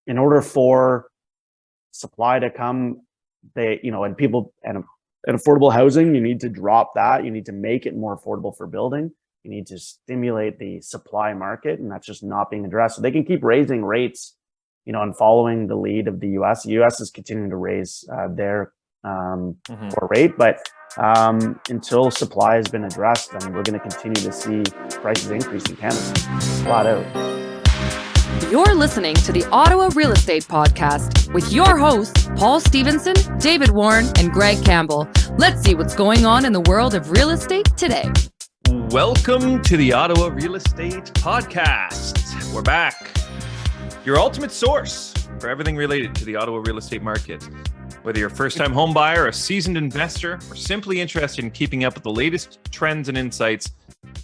in order for supply to come, and affordable housing, you need to drop that. You need to make it more affordable for building. You need to stimulate the supply market, and that's just not being addressed. So they can keep raising rates, and following the lead of the U.S. The U.S. is continuing to raise their core rate, but until supply has been addressed, I mean, we're going to continue to see prices increase in Canada, flat out. You're listening to the Ottawa Real Estate Podcast with your hosts, Paul Stevenson, David Warren, and Greg Campbell. Let's see what's going on in the world of real estate today. Welcome to the Ottawa Real Estate Podcast. We're back. Your ultimate source for everything related to the Ottawa real estate market. Whether you're a first-time home buyer, a seasoned investor, or simply interested in keeping up with the latest trends and insights,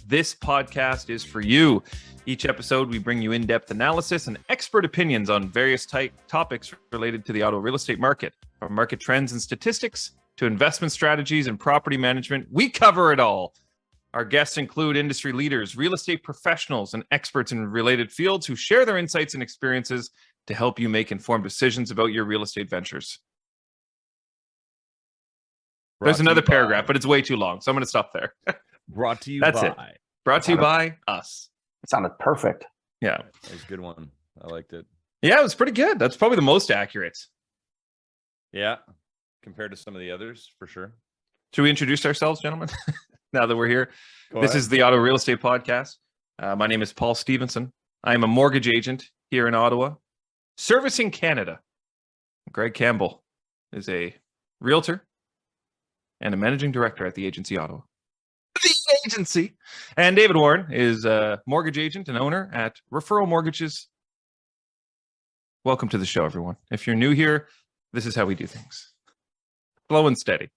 this podcast is for you. Each episode, we bring you in-depth analysis and expert opinions on various topics related to the Ottawa real estate market. From market trends and statistics to investment strategies and property management, we cover it all. Our guests include industry leaders, real estate professionals, and experts in related fields who share their insights and experiences to help you make informed decisions about your real estate ventures. There's another paragraph, but it's way too long, so I'm going to stop there. Brought to you That's by. it. Brought to you by us. It sounded perfect. Yeah. That was a good one. I liked it. Yeah, it was pretty good. That's probably the most accurate. Yeah. Compared to some of the others, for sure. Should we introduce ourselves, gentlemen? Now that we're here. Go This ahead. is the Ottawa Real Estate Podcast. My name is Paul Stevenson. I am a mortgage agent here in Ottawa, servicing Canada. Greg Campbell is a realtor and a managing director at the agency Ottawa. The agency. And David Warren is a mortgage agent and owner at Referral Mortgages. Welcome to the show, everyone. If you're new here, this is how we do things. Slow and steady.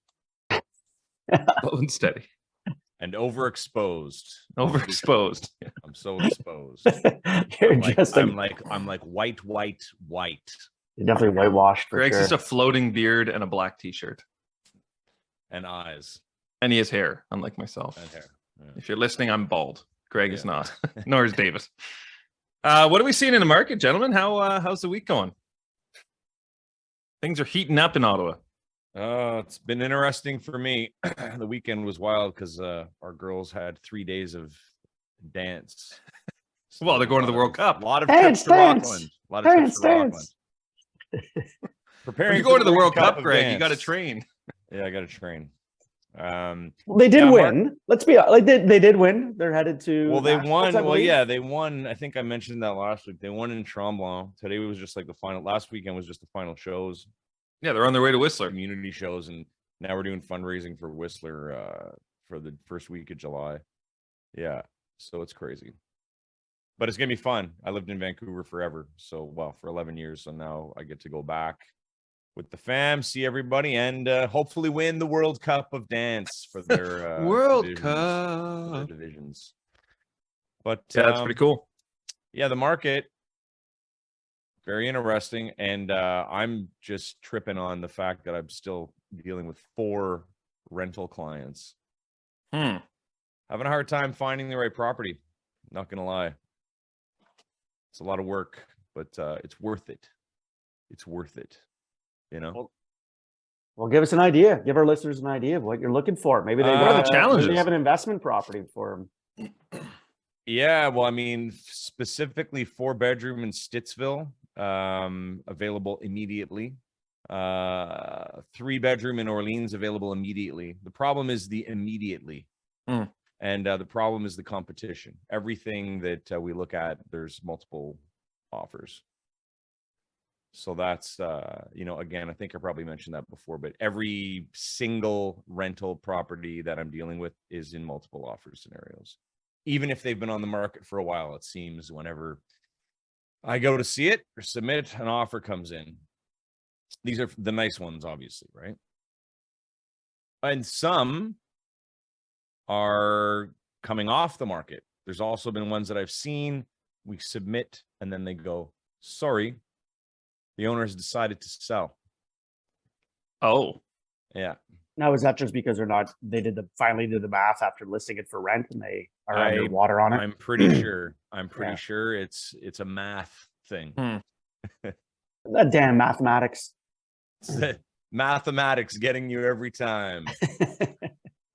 Slow and steady. And overexposed. Overexposed. I'm so exposed. You're I'm like white. You're definitely whitewashed for Greg's sure. just a floating beard and a black t-shirt. And eyes. And he has hair, unlike myself. And hair. Yeah. If you're listening, I'm bald. Greg is not. Nor is Davis. What are we seeing in the market, gentlemen? How's the week going? Things are heating up in Ottawa. It's been interesting for me. The weekend was wild because our girls had 3 days of dance. So Well, they're going to the World Cup. A lot of Dance, trips to dance. Rockland. A lot of trips to Rockland. Dance. If you're going to the World Cup, Greg, you got to train. Yeah, I got to train. Well, they did win. Let's be honest. They did win. They're headed to. Well, they won. I Well, believe. yeah, they won. I think I mentioned that last week. They won in Tremblant. Today was just like the final. Last weekend was just the final shows, Yeah, they're on their way to Whistler. community shows, and now we're doing fundraising for Whistler for the first week of July. Yeah, so it's crazy, but it's gonna be fun. I lived in Vancouver forever, for 11 years. So now I get to go back with the fam, see everybody, and hopefully win the World Cup of Dance for their World divisions, Cup. for their divisions. But Yeah, that's pretty cool. yeah, the market, very interesting. And I'm just tripping on the fact that I'm still dealing with 4 rental clients. Hmm. Having a hard time finding the right property. Not going to lie. It's a lot of work, but it's worth it. It's worth it. You know? Well, give us an idea. Give our listeners an idea of what you're looking for. Maybe they What are the challenges? Maybe they have an investment property for them. Yeah, well, I mean, specifically 4-bedroom in Stittsville, available immediately. 3-bedroom in Orleans, available immediately. The problem is the immediately. Mm. And the problem is the competition. Everything that we look at, there's multiple offers. So that's, again, I think I probably mentioned that before, but every single rental property that I'm dealing with is in multiple offer scenarios. Even if they've been on the market for a while, it seems whenever I go to see it or submit, an offer comes in. These are the nice ones, obviously, right? And some are coming off the market. There's also been ones that I've seen, we submit, and then they go, sorry, the owner has decided to sell. Oh, Yeah. Now, is that just because they finally did the math after listing it for rent and they are I- underwater on it? I'm pretty sure. I'm pretty Yeah. sure it's a math thing. Hmm. That damn mathematics. Mathematics getting you every time.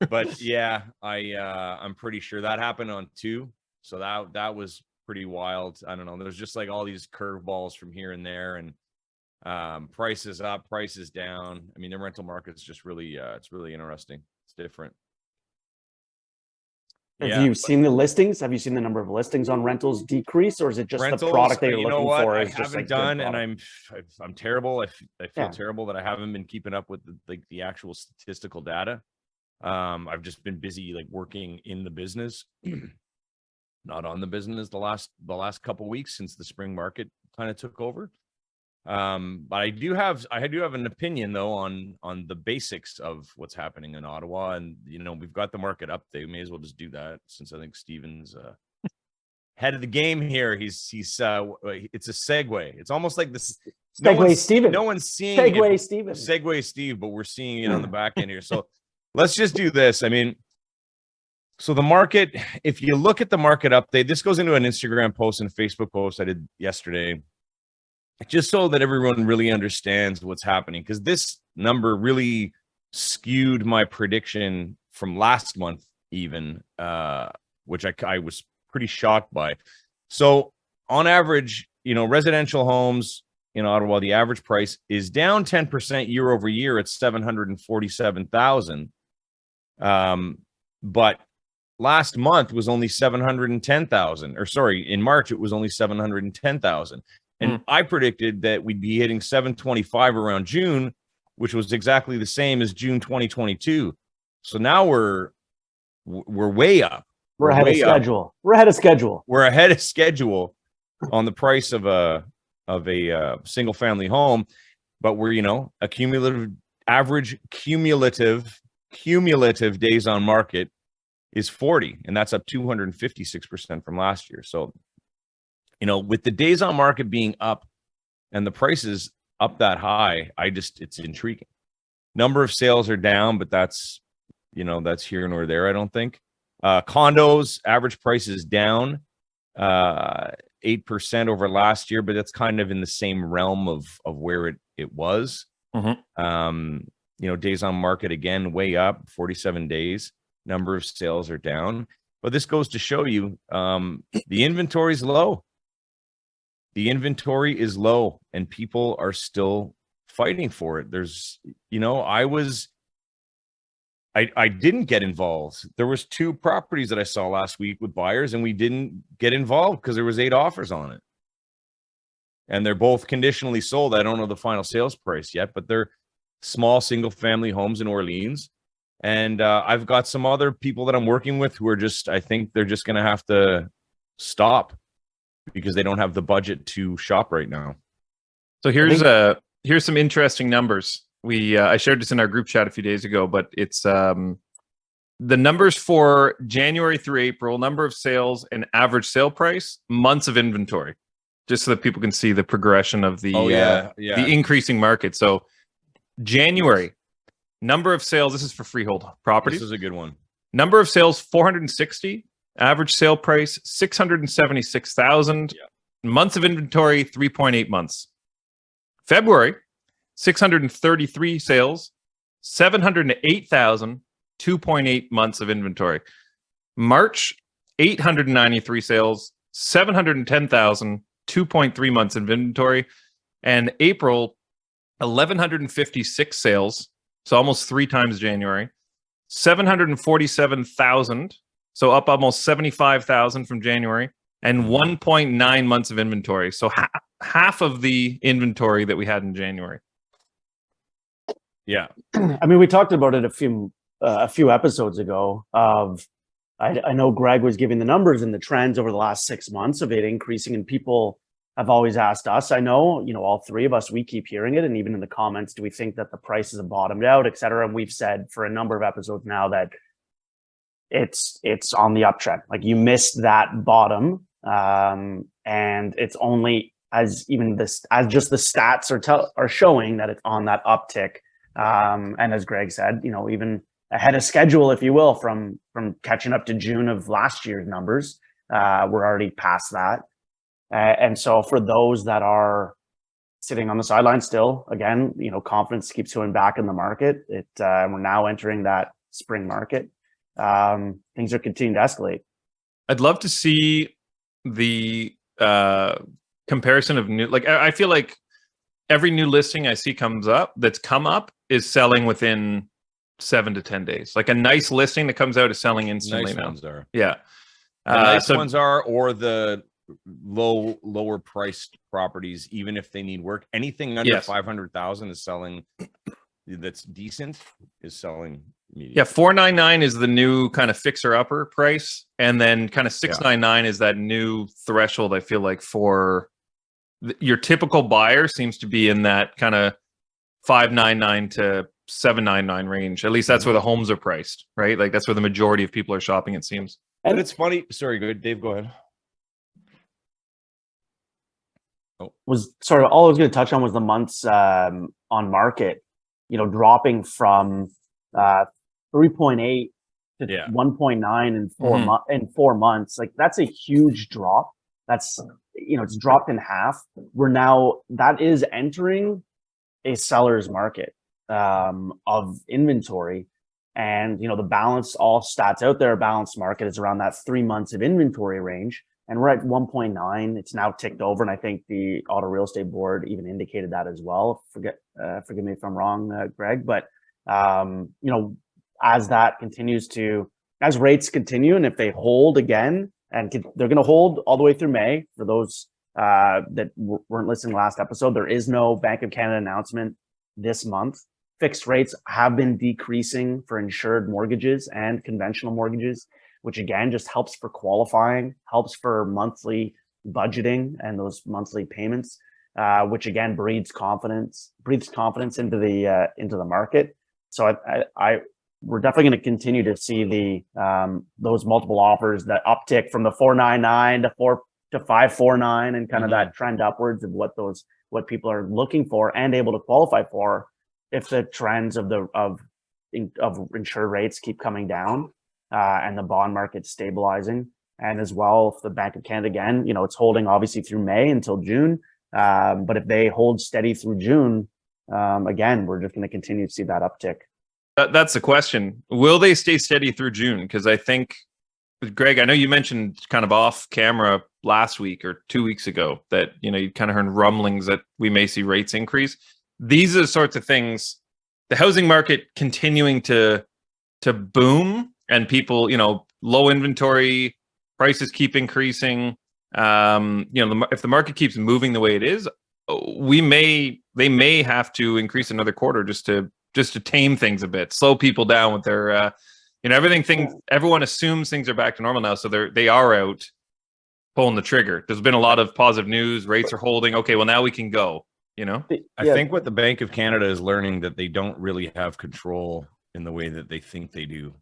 But yeah, I'm pretty sure that happened on 2. So that was pretty wild. I don't know. There's just like all these curveballs from here and there, and prices up, prices down. I mean, the rental market's just really it's really interesting. It's different. Have you seen the listings? Have you seen the number of listings on rentals decrease, or is it just rentals, the product that you're you know looking what? for? I Is just haven't like done, and I'm terrible. I feel Yeah. terrible that I haven't been keeping up with the actual statistical data. I've just been busy like working in the business, not on the business the last couple weeks since the spring market kind of took over. But I do have an opinion though on the basics of what's happening in Ottawa, and we've got the market update. We may as well just do that since I think Steven's head of the game here. He's it's a segue. It's almost like this Segue Steven. No one's seeing Segue it. Steven. Segue Steve, but we're seeing it on the back end here. So let's just do this. I mean, so the market, if you look at the market update, this goes into an Instagram post and a Facebook post I did yesterday, just so that everyone really understands what's happening, because this number really skewed my prediction from last month even, which I was pretty shocked by. So on average, residential homes in Ottawa, the average price is down 10% year over year at $747,000. But last month was only 710,000, or sorry, in March, it was only 710,000. And I predicted that we'd be hitting 725 around June, which was exactly the same as June 2022. So now we're way up. We're ahead of schedule. We're ahead of schedule. We're ahead of schedule on the price of a single family home, but we're a average cumulative days on market is 40, and that's up 256% from last year. So with the days on market being up and the prices up that high, it's intriguing. Number of sales are down, but that's here nor there, I don't think. Condos, average price is down 8% over last year, but that's kind of in the same realm of where it was. Mm-hmm. Days on market, again, way up, 47 days. Number of sales are down. But this goes to show you the inventory is low. The inventory is low, and people are still fighting for it. I didn't get involved. There was 2 properties that I saw last week with buyers, and we didn't get involved because there was 8 offers on it. And they're both conditionally sold. I don't know the final sales price yet, but they're small single-family homes in Orleans. And I've got some other people that I'm working with who are I think they're just going to have to stop because they don't have the budget to shop right now. So here's some interesting numbers. I shared this in our group chat a few days ago, but it's the numbers for January through April, number of sales and average sale price, months of inventory, just so that people can see the progression of the the increasing market. So January, number of sales, this is for freehold properties. This is a good one. Number of sales, 460. Average sale price, 676,000. Yeah. Months of inventory, 3.8 months. February, 633 sales, 708,000, 2.8 months of inventory. March, 893 sales, 710,000, 2.3 months of inventory. And April, 1,156 sales, so almost 3 times January, 747,000, so up almost 75,000 from January, and 1.9 months of inventory. So half of the inventory that we had in January. Yeah. I mean, we talked about it a few episodes ago I know Greg was giving the numbers and the trends over the last 6 months of it increasing, and people have always asked us, I know, all 3 of us, we keep hearing it. And even in the comments, do we think that the prices have bottomed out, et cetera? And we've said for a number of episodes now that it's on the uptrend. Like, you missed that bottom. And it's only as just the stats are showing that it's on that uptick. And as Greg said, even ahead of schedule, if you will, from catching up to June of last year's numbers, we're already past that. And so for those that are sitting on the sidelines still. Again, confidence keeps going back in the market. We're now entering that spring market. Things are continuing to escalate. I'd love to see the comparison of new. Like, I feel like every new listing I see that's come up is selling within 7 to 10 days. Like a nice listing that comes out is selling instantly Nice now. ones are. Yeah. The nice ones are, or the lower priced properties, even if they need work. Anything under 500,000 is selling. That's decent is selling immediately. Yeah, 499 is the new kind of fixer upper price, and then kind of 699 is that new threshold. I feel like for your typical buyer seems to be in that kind of 599 to 799 range. At least that's where the homes are priced, right? Like that's where the majority of people are shopping, it seems. And it's funny. Sorry, good, Dave. Go ahead. All I was going to touch on was the months on market, dropping from 3.8 to 1.9 in 4 months. Like that's a huge drop. That's, it's dropped in half. That is entering a seller's market of inventory. And, the balance, all stats out there, balanced market is around that 3 months of inventory range. And we're at 1.9. It's now ticked over. And I think the Auto Real Estate Board even indicated that as well. Forgive me if I'm wrong, Greg. But, as that continues as rates continue, and if they hold again, and they're going to hold all the way through May, for those that weren't listening last episode, there is no Bank of Canada announcement this month. Fixed rates have been decreasing for insured mortgages and conventional mortgages, which again just helps for qualifying, helps for monthly budgeting and those monthly payments, which again breeds confidence into the market. So we're definitely going to continue to see those multiple offers, that uptick from the 499 to 549, and kind of that trend upwards of what people are looking for and able to qualify for, if the trends of insured rates keep coming down. And the bond market stabilizing, and as well, if the Bank of Canada again, it's holding obviously through May until June, but if they hold steady through June, again, we're just going to continue to see that uptick. That's the question. Will they stay steady through June? Because I think, Greg, I know you mentioned kind of off camera last week or 2 weeks ago that you kind of heard rumblings that we may see rates increase. These are the sorts of things. The housing market continuing to boom. And people, low inventory, prices keep increasing. If the market keeps moving the way it is, they may have to increase another quarter just to tame things a bit, slow people down with their, everyone assumes things are back to normal now, so they are out pulling the trigger. There's been a lot of positive news. Rates are holding. Okay, well now we can go. I think what the Bank of Canada is learning, that they don't really have control in the way that they think they do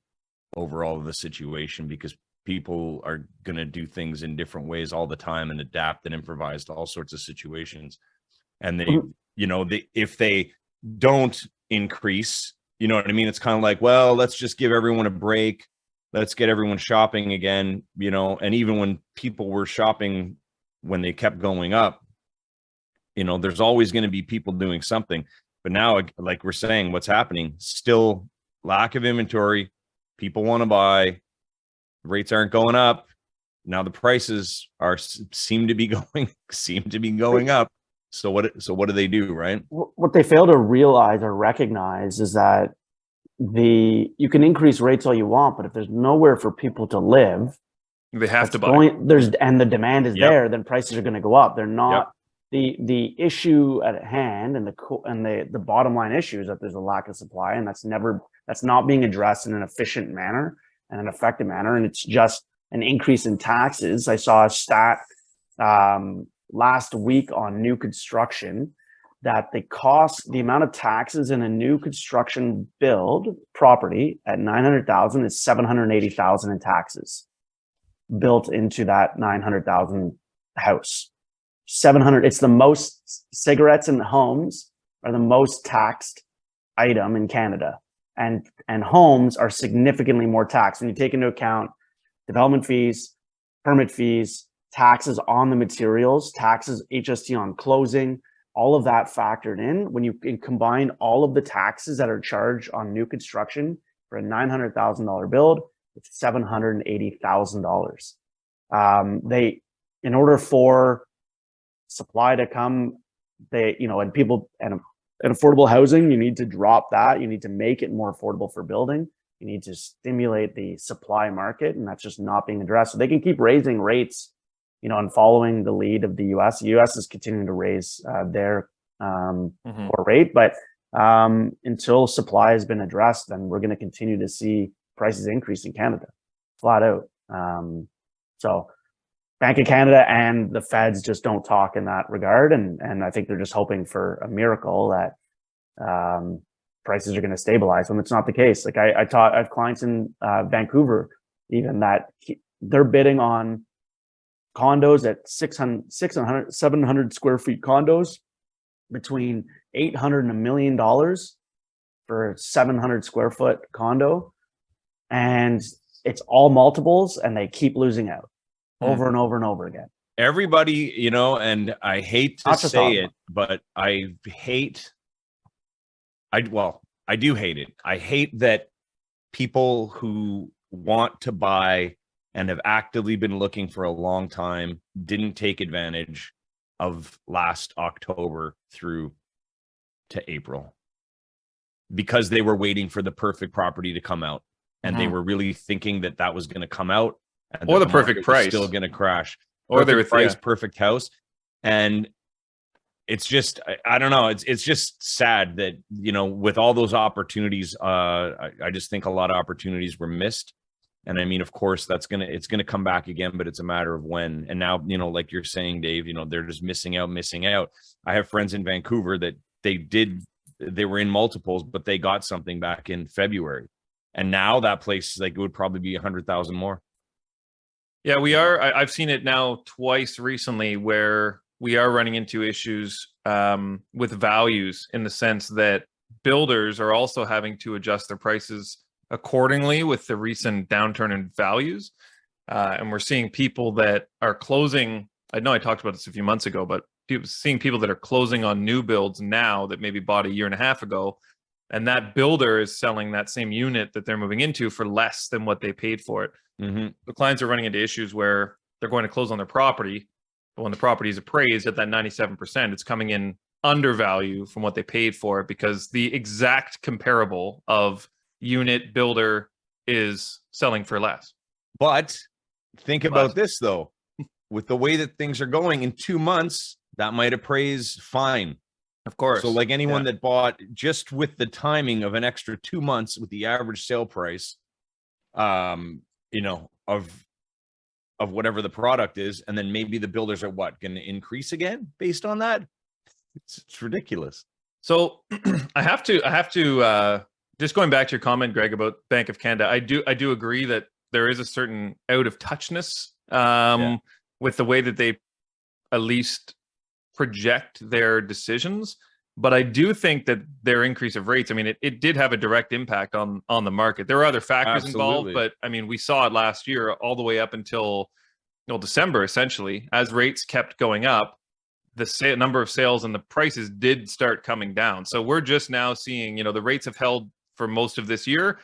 overall of the situation, because people are going to do things in different ways all the time and adapt and improvise to all sorts of situations. And if they don't increase, you know what I mean? It's kind of like, well, let's just give everyone a break. Let's get everyone shopping again, and even when people were shopping, when they kept going up, there's always going to be people doing something. But now, like we're saying, what's happening? Still lack of inventory. People want to buy. Rates aren't going up. Now the prices seem to be going up. So what do they do, right? What they fail to realize or recognize is that you can increase rates all you want, but if there's nowhere for people to live, they have to buy. And the demand is there, then prices are going to go up. They're not. The issue at hand and the bottom line issue is that there's a lack of supply, and that's not being addressed in an efficient manner and an effective manner. And it's just an increase in taxes. I saw a stat last week on new construction that the amount of taxes in a new construction build property at 900,000 is 780,000 in taxes built into that 900,000 house. 700. It's the most. Cigarettes and homes are the most taxed item in Canada, and homes are significantly more taxed when you take into account development fees, permit fees, taxes on the materials, taxes, HST on closing, all of that factored in, when you combine all of the taxes that are charged on new construction for a $900,000 build, it's $780,000. In order for supply to come, and people and affordable housing, you need to drop that. You need to make it more affordable for building. You need to stimulate the supply market, and that's just not being addressed. So they can keep raising rates, and following the lead of the U.S. The U.S. is continuing to raise their core rate, but until supply has been addressed, then we're going to continue to see prices increase in Canada, flat out. So Bank of Canada and the Feds just don't talk in that regard, and I think they're just hoping for a miracle that prices are going to stabilize when it's not the case. Like I have clients in Vancouver, even that they're bidding on condos at 600, 700 square feet condos between $800 and $1 million for a 700 square foot condo, and it's all multiples, and they keep losing out over and over and over again. Everybody, and I hate to say it, but I do hate it. I hate that people who want to buy and have actively been looking for a long time didn't take advantage of last October through to April because they were waiting for the perfect property to come out, and they were really thinking that that was going to come out, and or the perfect price still going to crash, or the price, perfect house. And it's just, I don't know. It's just sad that, with all those opportunities, I just think a lot of opportunities were missed. And I mean, of course, it's going to come back again, but it's a matter of when. And now, like you're saying, Dave, they're just missing out. I have friends in Vancouver that they were in multiples, but they got something back in February. And now that place, it would probably be 100,000 more. Yeah, we are. I've seen it now twice recently where we are running into issues with values, in the sense that builders are also having to adjust their prices accordingly with the recent downturn in values. And we're seeing people that are closing. I know I talked about this a few months ago, but seeing people that are closing on new builds now that maybe bought a year and a half ago, and that builder is selling that same unit that they're moving into for less than what they paid for it. The clients are running into issues where they're going to close on their property, but when the property is appraised at that 97%, it's coming in undervalue from what they paid for it, because the exact comparable of unit builder is selling for less. But think about this, though. With the way that things are going, in 2 months, that might appraise fine. Of course. So like anyone that bought just with the timing of an extra 2 months with the average sale price, of whatever the product is, and then maybe the builders are going to increase again based on that. It's ridiculous. So I have to just going back to your comment, Greg, about Bank of Canada. I do agree that there is a certain out of touchness with the way that they at least project their decisions. But I do think that their increase of rates, I mean, it did have a direct impact on the market. There were other factors involved, but I mean, we saw it last year all the way up until December, essentially. As rates kept going up, the number of sales and the prices did start coming down. So we're just now seeing, the rates have held for most of this year.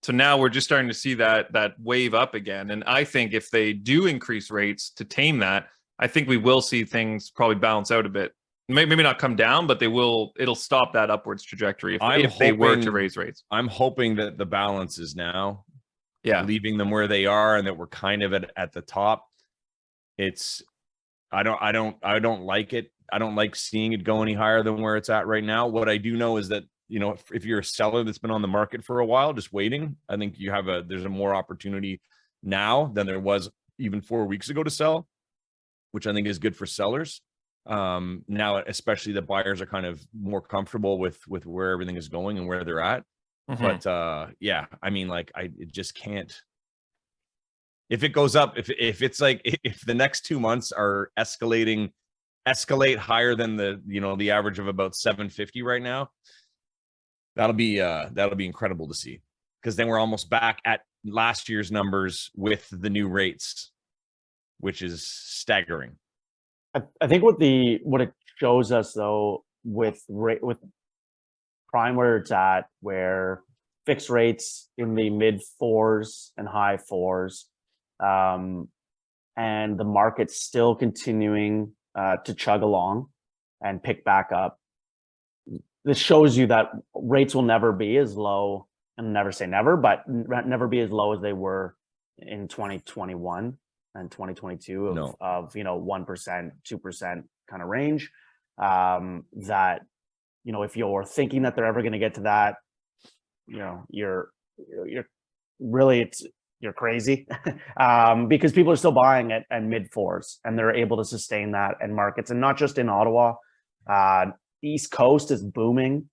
So now we're just starting to see that wave up again. And I think if they do increase rates to tame that, I think we will see things probably balance out a bit. Maybe not come down, but it'll stop that upwards trajectory if they were to raise rates. I'm hoping that the balance is now, leaving them where they are, and that we're kind of at the top. I don't like it. I don't like seeing it go any higher than where it's at right now. What I do know is that, if you're a seller that's been on the market for a while, just waiting, I think there's a more opportunity now than there was even 4 weeks ago to sell, which I think is good for sellers. Now, especially the buyers are kind of more comfortable with where everything is going and where they're at. But I mean, it just can't. If it goes up, if it's if the next 2 months are escalate higher than the average of about 750 right now, that'll be incredible to see, because then we're almost back at last year's numbers with the new rates, which is staggering. I think what it shows us though with prime where it's at, where fixed rates in the mid 4s and high 4s, and the market's still continuing to chug along and pick back up. This shows you that rates will never be as low, and never say never, but never be as low as they were in 2021 and 2022 of 1%, 2% kind of range. That, if you're thinking that they're ever going to get to that, you're crazy. Because people are still buying it at mid 4s, and they're able to sustain that in markets, and not just in Ottawa. East Coast is booming.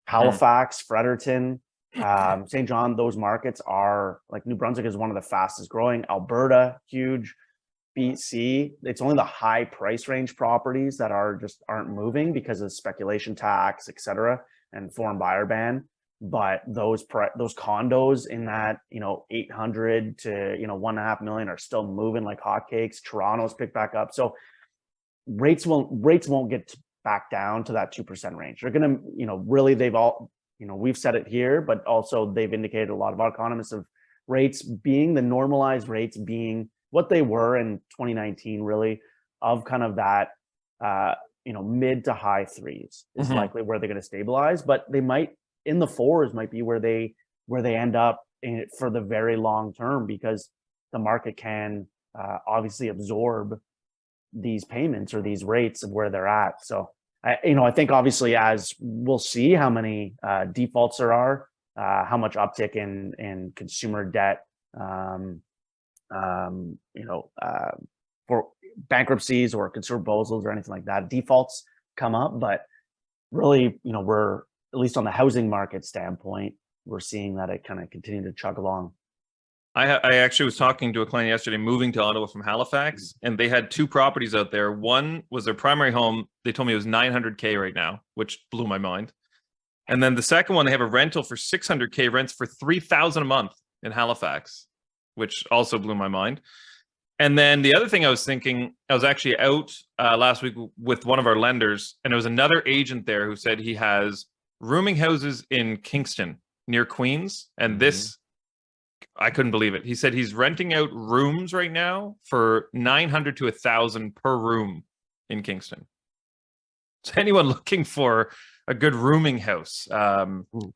Halifax, Fredericton, St. John, those markets are, like, New Brunswick is one of the fastest growing. Alberta, huge. BC, it's only the high price range properties that aren't moving because of speculation tax, et cetera, and foreign buyer ban. But those condos in that 800 to 1.5 million are still moving like hotcakes. Toronto's picked back up, so rates won't get back down to that 2% range. They're gonna, really, they've all, we've said it here, but also they've indicated, a lot of our economists, of rates being the normalized rates being what they were in 2019, really, of kind of that mid to high 3s is likely where they're going to stabilize. But they might, in the 4s, might be where they end up in it for the very long term, because the market can obviously absorb these payments or these rates of where they're at. So I think, obviously, as we'll see how many defaults there are, how much uptick in consumer debt, for bankruptcies or consumer proposals or anything like that, defaults come up. But really, we're, at least on the housing market standpoint, we're seeing that it kind of continue to chug along. I actually was talking to a client yesterday moving to Ottawa from Halifax, and they had 2 properties out there. One was their primary home. They told me it was $900K right now, which blew my mind. And then the second one, they have a rental for $600K, rents for $3,000 a month in Halifax, which also blew my mind. And then the other thing I was thinking, I was actually out last week with one of our lenders, and there was another agent there who said he has rooming houses in Kingston near Queens. And this, I couldn't believe it. He said he's renting out rooms right now for $900 to $1,000 per room in Kingston. So anyone looking for a good rooming house, I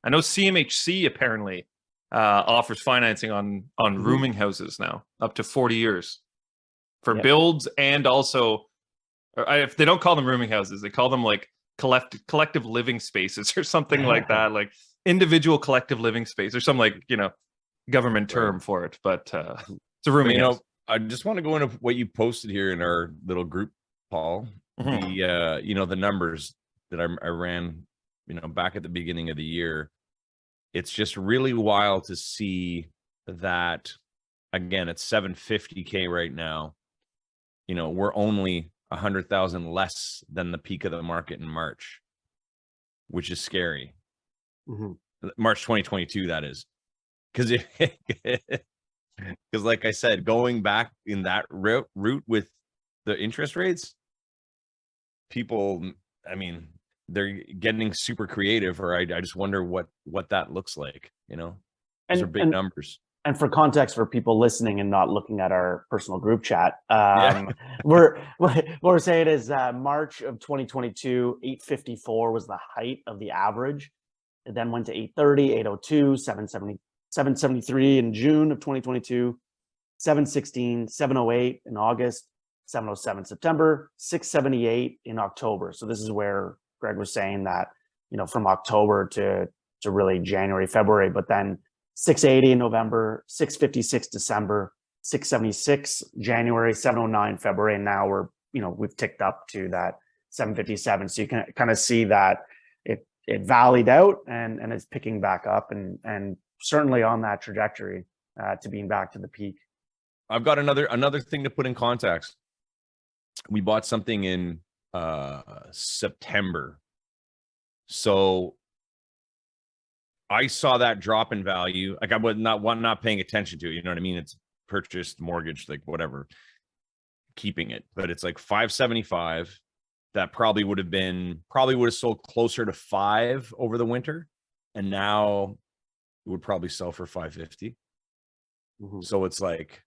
know CMHC apparently offers financing on rooming houses now, up to 40 years for builds, and also, if they don't call them rooming houses, they call them like collective living spaces or something like that, like individual collective living space or some, like, government term for it. But it's a rooming house. I just want to go into what you posted here in our little group, Paul. The numbers that I ran, back at the beginning of the year. It's just really wild to see that, again, it's $750K right now. We're only 100,000 less than the peak of the market in March, which is scary. March 2022, that is. Because like I said, going back in that route with the interest rates, people, they're getting super creative, or I just wonder what that looks like. Those are big numbers. And for context, for people listening and not looking at our personal group chat, we're saying is March of 2022, 854 was the height of the average. It then went to 830, 802, 773 in June of 2022, 716, 708 in August, 707 September, 678 in October. So this is where Greg was saying that, from October to really January, February, but then 680 in November, 656 December, 676 January, 709 February, and now we've ticked up to that 757. So you can kind of see that it valleyed out and is picking back up, and certainly on that trajectory to being back to the peak. I've got another thing to put in context. We bought something in September, so I saw that drop in value. Like, I was not paying attention to it. You know what I mean? It's purchased, mortgage, like whatever, keeping it. But it's like 575. that probably would have sold closer to 5 over the winter, and now it would probably sell for 550. So it's like,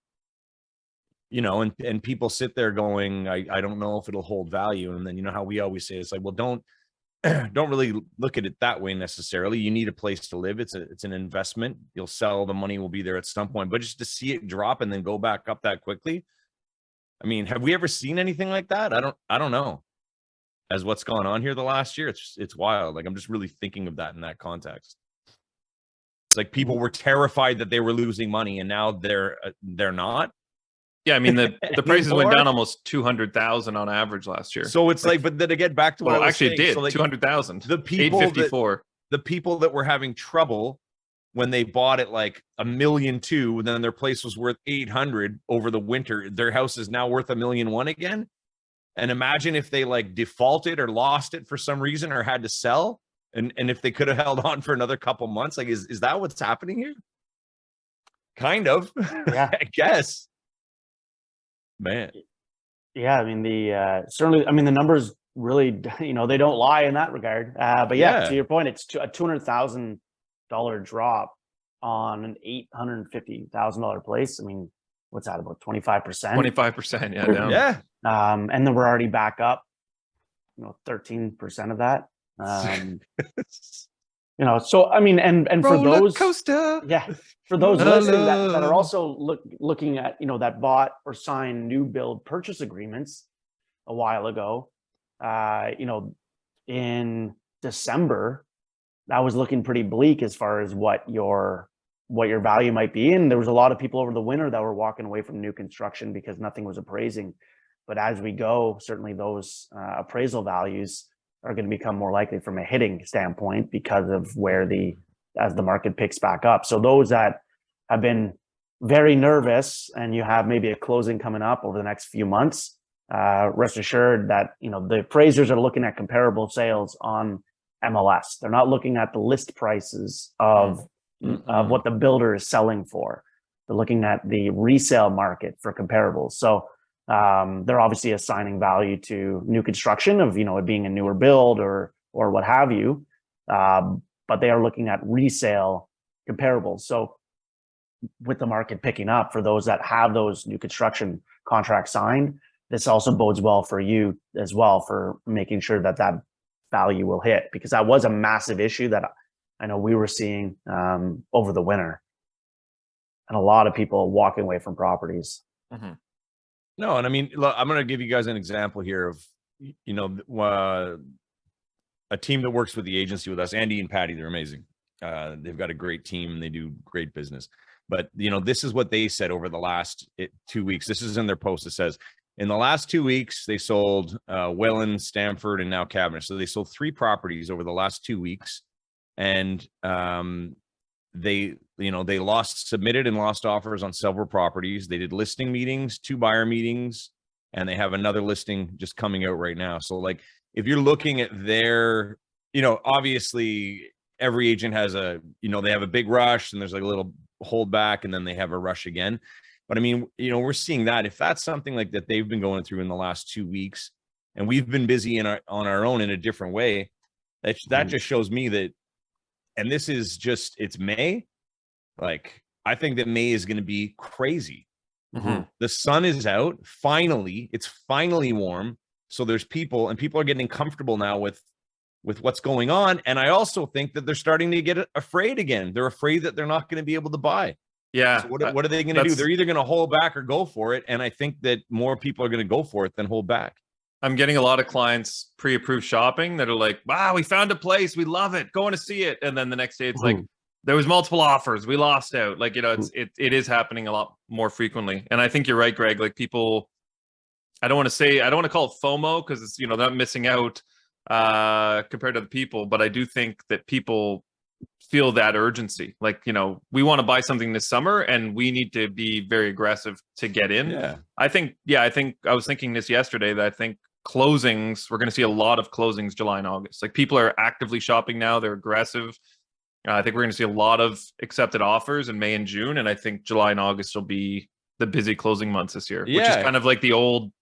you know, and people sit there going, I don't know if it'll hold value. And then, you know, how we always say, it's like, well, don't really look at it that way necessarily. You need a place to live. It's an investment. You'll sell, the money will be there at some point, but just to see it drop and then go back up that quickly. I mean, have we ever seen anything like that? I don't know. As what's gone on here the last year, it's wild. Like, I'm just really thinking of that in that context. It's like people were terrified that they were losing money, and now they're not. Yeah, I mean, the prices went down almost 200,000 on average last year. So it's like, but then again, back to what I was actually saying. it did. So like 200,000. The people 854. The people that were having trouble when they bought it like $1.2 million, and then their place was worth 800 over the winter, their house is now worth $1.1 million again. And imagine if they like defaulted or lost it for some reason or had to sell, and if they could have held on for another couple months. Like, is that what's happening here? Kind of. Yeah. I guess. Man. Yeah, I mean, certainly, I mean, the numbers really, you know, they don't lie in that regard. But yeah, to your point, it's a $200,000 drop on an $850,000 place. I mean, what's that, about 25%? 25%, yeah, down. Yeah. And then we're already back up, you know, 13% of that. You know, so I mean, and for those coaster, yeah, for those listening that are also looking at, you know, that bought or signed new build purchase agreements a while ago, you know, in December, that was looking pretty bleak as far as what your value might be. And there was a lot of people over the winter that were walking away from new construction because nothing was appraising. But as we go, certainly those appraisal values are going to become more likely from a hitting standpoint because of where as the market picks back up. So those that have been very nervous and you have maybe a closing coming up over the next few months, rest assured that, you know, the appraisers are looking at comparable sales on MLS. They're not looking at the list prices of what the builder is selling for. They're looking at the resale market for comparables. So they're obviously assigning value to new construction of, you know, it being a newer build or what have you. But they are looking at resale comparables. So with the market picking up for those that have those new construction contracts signed, this also bodes well for you as well for making sure that value will hit, because that was a massive issue that I know we were seeing over the winter, and a lot of people walking away from properties. Mm-hmm. No, and I mean, look, I'm going to give you guys an example here of, you know, a team that works with the agency with us, Andy and Patty. They're amazing. They've got a great team and they do great business. But, you know, this is what they said over the last 2 weeks. This is in their post. It says, in the last 2 weeks, they sold Welland, Stamford, and now Cabinet. So they sold 3 properties over the last 2 weeks. And they submitted and lost offers on several properties. They did listing meetings, 2 buyer meetings, and they have another listing just coming out right now. So like, if you're looking at their, you know, obviously every agent has they have a big rush and there's like a little holdback and then they have a rush again. But I mean, you know, we're seeing that if that's something like that they've been going through in the last 2 weeks, and we've been busy on our own in a different way, that just shows me that. And this is just, it's May. Like, I think that May is going to be crazy. Mm-hmm. The sun is out. Finally, it's finally warm. So there's people are getting comfortable now with what's going on. And I also think that they're starting to get afraid again. They're afraid that they're not going to be able to buy. Yeah. So what are they going to do? They're either going to hold back or go for it. And I think that more people are going to go for it than hold back. I'm getting a lot of clients pre-approved shopping that are like, wow, we found a place. We love it. Going to see it. And then the next day it's like, there was multiple offers. We lost out. Like, you know, it is happening a lot more frequently. And I think you're right, Greg. Like, people, I don't want to call it FOMO because it's, you know, not missing out compared to the people. But I do think that people feel that urgency. Like, you know, we want to buy something this summer and we need to be very aggressive to get in. Yeah. I think I was thinking this yesterday that I think closings, we're going to see a lot of closings July and August. Like, people are actively shopping now. They're aggressive. I think we're going to see a lot of accepted offers in May and June. And I think July and August will be the busy closing months this year, which is kind of like the old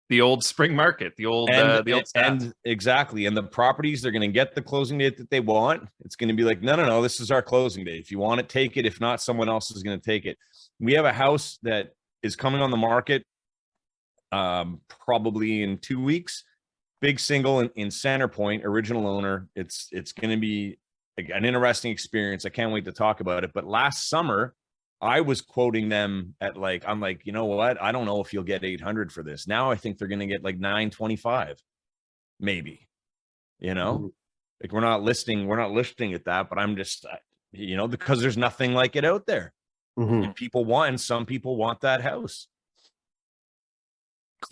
the old spring market, the old and exactly. And the properties, they're going to get the closing date that they want. It's going to be like, no, this is our closing date. If you want it, take it. If not, someone else is going to take it. We have a house that is coming on the market probably in 2 weeks. Big single in Center Point, original owner. It's going to be an interesting experience. I can't wait to talk about it. But last summer, I was quoting them at I'm like, you know what? I don't know if you'll get 800 for this. Now I think they're going to get like 925, maybe, like we're not listing at that, but I'm just, because there's nothing like it out there. And some people want that house.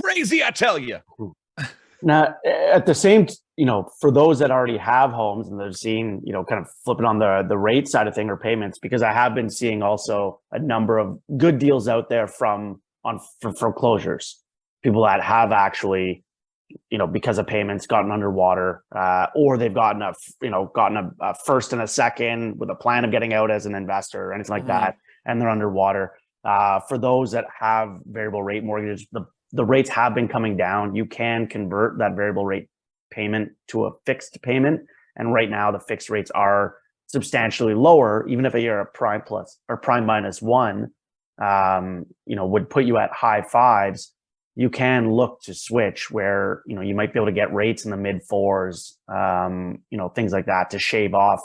Crazy, I tell you. Now, at the same, for those that already have homes and they're seeing, kind of flipping on the rate side of thing or payments, because I have been seeing also a number of good deals out there from foreclosures, people that have actually, because of payments gotten underwater, or they've gotten a first and a second with a plan of getting out as an investor or anything like that, and they're underwater. For those that have variable rate mortgages, the rates have been coming down. You can convert that variable rate payment to a fixed payment. And right now the fixed rates are substantially lower, even if you're a prime plus or prime minus one, would put you at high fives. You can look to switch where, you might be able to get rates in the mid fours, things like that to shave off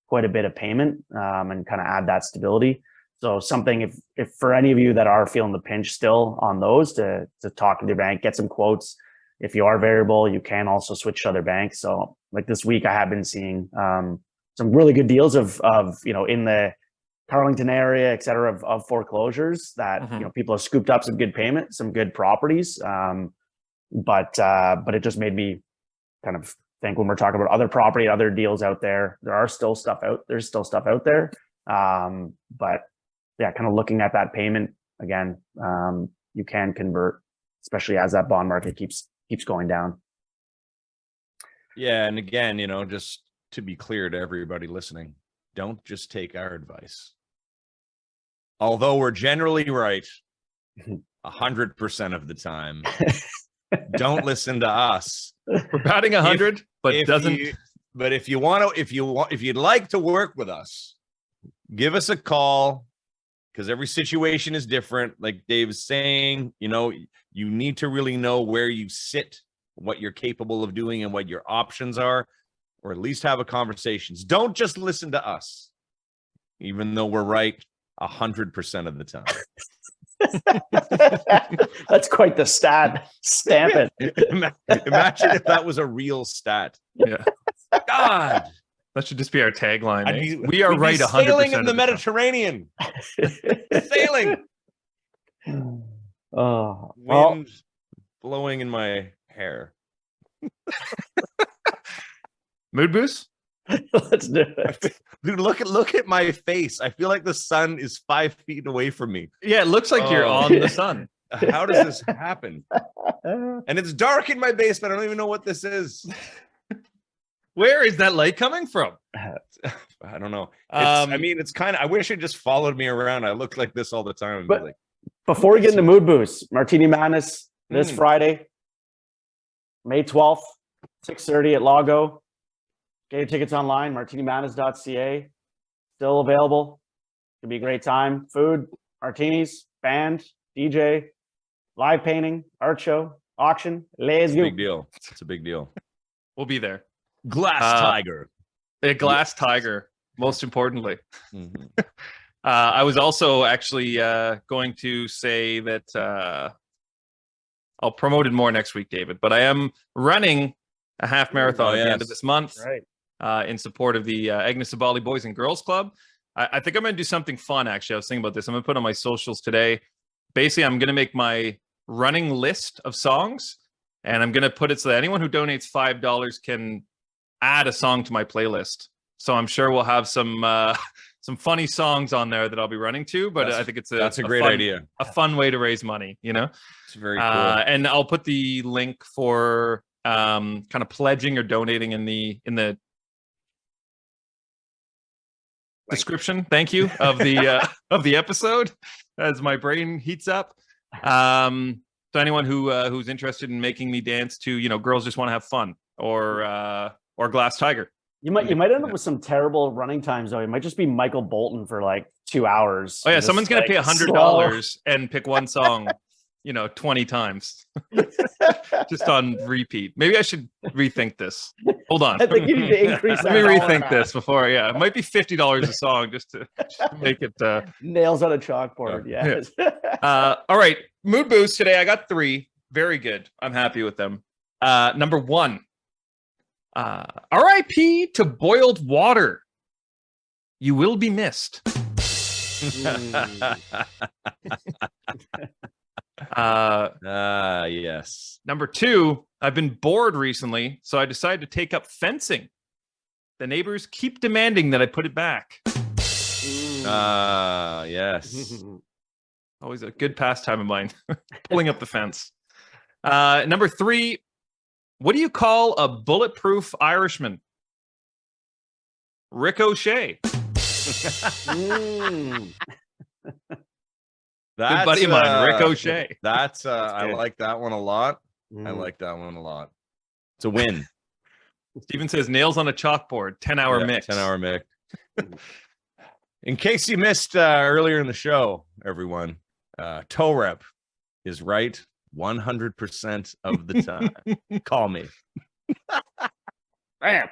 quite a bit of payment and kind of add that stability. So something, if for any of you that are feeling the pinch still on those, to talk to your bank, get some quotes. If you are variable, you can also switch to other banks. So like this week, I have been seeing some really good deals of in the Carlington area, et cetera, of foreclosures that people have scooped up some good payment, some good properties. But it just made me kind of think when we're talking about other property, other deals out there, there's still stuff out there. But yeah, kind of looking at that payment again, you can convert, especially as that bond market keeps going down. Yeah, and again, just to be clear to everybody listening, don't just take our advice. Although we're generally right 100% of the time, don't listen to us. We're batting 100, but if you'd like to work with us, give us a call. Because every situation is different. Like Dave's saying, you need to really know where you sit, what you're capable of doing, and what your options are, or at least have a conversation. Don't just listen to us, even though we're right 100% of the time. That's quite the stat. Stamp it. Imagine if that was a real stat. Yeah. God. That should just be our tagline. We are right 100% sailing in the Mediterranean. Sailing. Oh, wind blowing in my hair. Mood boost? Let's do it. Dude, look at my face. I feel like the sun is 5 feet away from me. Yeah, it looks like you're on the sun. How does this happen? And it's dark in my basement. I don't even know what this is. Where is that light coming from? I don't know. It's kind of, I wish it just followed me around. I look like this all the time. But before we get into mood boost, Martini Madness this Friday, May 12th, 6:30 at Lago. Get your tickets online, martinimadness.ca. Still available. It'll be a great time. Food, martinis, band, DJ, live painting, art show, auction. Let's go. Big deal. It's a big deal. We'll be there. Glass tiger. A glass tiger, most importantly. I was also actually going to say that I'll promote it more next week, David, but I am running a half marathon at the end of this month in support of the Agnes Sabali Boys and Girls Club. I think I'm going to do something fun, actually. I was thinking about this. I'm going to put on my socials today. Basically, I'm going to make my running list of songs, and I'm going to put it so that anyone who donates $5 can add a song to my playlist. So I'm sure we'll have some funny songs on there that I'll be running to, but I think that's a great idea. A fun way to raise money, It's very cool. And I'll put the link for kind of pledging or donating in the description. Thank you of the episode as my brain heats up. So anyone who's interested in making me dance to, you know, Girls Just Want to Have Fun or Glass Tiger. You might end up with some terrible running times though. It might just be Michael Bolton for like 2 hours. Oh yeah, Just, someone's gonna like, pay $100 and pick one song, you know, 20 times, just on repeat. Maybe I should rethink this. Hold on. I think you need to increase Let me that dollar rethink amount. this before. Yeah, it might be $50 a song just to make it. Nails on a chalkboard. Yes. All right, mood boost today. I got 3. Very good. I'm happy with them. Number 1. R.I.P. to boiled water. You will be missed. Yes. Number 2, I've been bored recently, so I decided to take up fencing. The neighbors keep demanding that I put it back. Yes. Always a good pastime of mine, pulling up the fence. Number 3, what do you call a bulletproof Irishman? Ricochet. Good buddy of mine, Ricochet. That's I good. like that one a lot. I Mm. like that one a lot. It's a win. Steven says nails on a chalkboard, 10-hour mix. 10-hour mix. In case you missed earlier in the show, everyone, toe rep is right 100% of the time. Call me. Bam.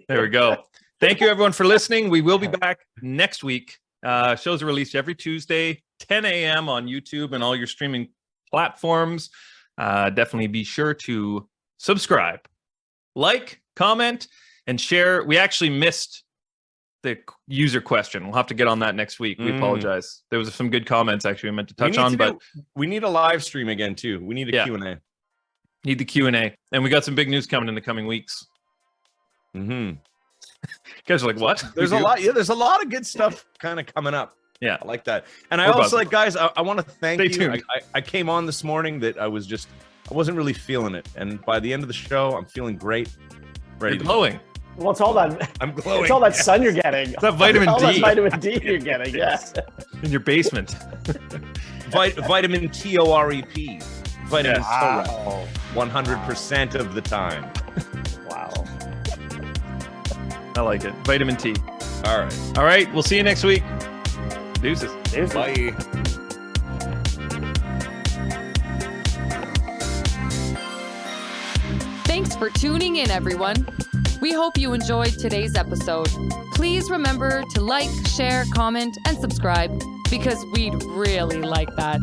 There we go. Thank you, everyone, for listening. We will be back next week. Shows are released every Tuesday, 10 a.m. on YouTube and all your streaming platforms. Definitely be sure to subscribe, like, comment, and share. We actually missed the user question. We'll have to get on that next week. We apologize. There was some good comments actually we meant to touch on, but we need a live stream again too. We need a Q&A. Need the Q&A. And we got some big news coming in the coming weeks. Mm-hmm. You guys are like, what? There's a lot. Yeah, there's a lot of good stuff kind of coming up. Yeah. I like that. And I We're also buzzing. like, guys, I want to thank Stay you. tuned. I came on this morning that I wasn't really feeling it. And by the end of the show, I'm feeling great. Ready You're to glowing. Well, it's all that. I'm glowing. It's all that sun you're getting. It's that vitamin all D. that vitamin D you're getting. Yes. In your basement. Vitamin TOREP. Vitamin Wow. TOREP. 100% of the time. Wow. I like it. Vitamin T. All right. All right. We'll see you next week. Deuces. Deuces. Bye. Thanks for tuning in, everyone. We hope you enjoyed today's episode. Please remember to like, share, comment, and subscribe because we'd really like that.